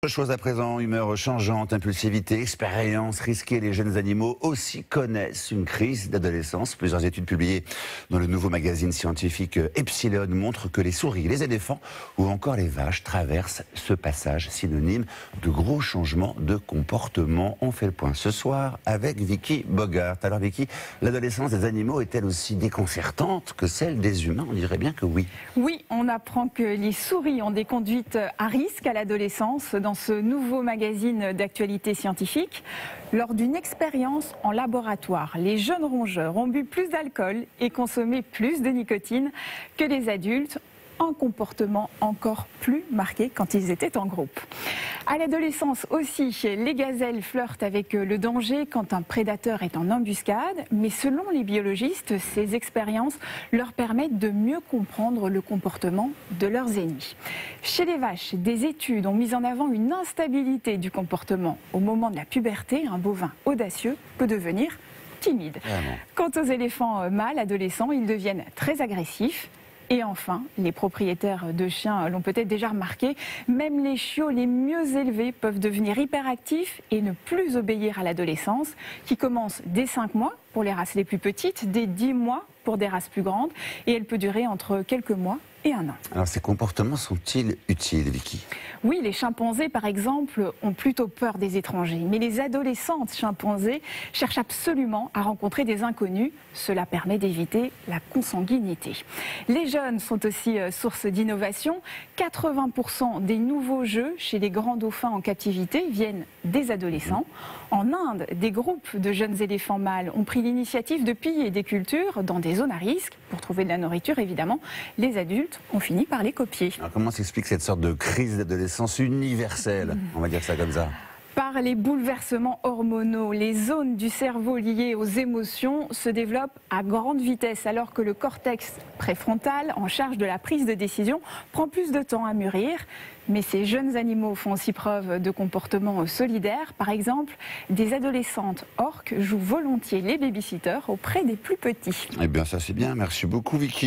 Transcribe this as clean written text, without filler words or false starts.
Autre chose à présent, humeur changeante, impulsivité, expérience risquée, les jeunes animaux aussi connaissent une crise d'adolescence. Plusieurs études publiées dans le nouveau magazine scientifique Epsilon montrent que les souris, les éléphants ou encore les vaches traversent ce passage synonyme de gros changements de comportement. On fait le point ce soir avec Vicky Bogart. Alors Vicky, l'adolescence des animaux est-elle aussi déconcertante que celle des humains? On dirait bien que oui. Oui, on apprend que les souris ont des conduites à risque à l'adolescence dans ce nouveau magazine d'actualité scientifique. Lors d'une expérience en laboratoire, les jeunes rongeurs ont bu plus d'alcool et consommé plus de nicotine que les adultes, un comportement encore plus marqué quand ils étaient en groupe. À l'adolescence aussi, les gazelles flirtent avec le danger quand un prédateur est en embuscade, mais selon les biologistes, ces expériences leur permettent de mieux comprendre le comportement de leurs ennemis. Chez les vaches, des études ont mis en avant une instabilité du comportement. Au moment de la puberté, un bovin audacieux peut devenir timide. Quant aux éléphants mâles adolescents, ils deviennent très agressifs. Et enfin, les propriétaires de chiens l'ont peut-être déjà remarqué, même les chiots les mieux élevés peuvent devenir hyperactifs et ne plus obéir à l'adolescence, qui commence dès 5 mois pour les races les plus petites, dès 10 mois pour des races plus grandes, et elle peut durer entre quelques mois et un an. Alors ces comportements sont-ils utiles, Vicky? Oui, les chimpanzés, par exemple, ont plutôt peur des étrangers. Mais les adolescentes chimpanzés cherchent absolument à rencontrer des inconnus. Cela permet d'éviter la consanguinité. Les jeunes sont aussi source d'innovation. 80% des nouveaux jeux chez les grands dauphins en captivité viennent des adolescents. En Inde, des groupes de jeunes éléphants mâles ont pris l'initiative de piller des cultures dans des zones à risque pour trouver de la nourriture, évidemment. Les adultes ont fini par les copier. Alors comment s'explique cette sorte de crise d'adolescence universelle? On va dire ça comme ça. Par les bouleversements hormonaux, les zones du cerveau liées aux émotions se développent à grande vitesse, alors que le cortex préfrontal, en charge de la prise de décision, prend plus de temps à mûrir. Mais ces jeunes animaux font aussi preuve de comportement solidaire. Par exemple, des adolescentes orques jouent volontiers les babysitters auprès des plus petits. Eh bien ça c'est bien, merci beaucoup Vicky.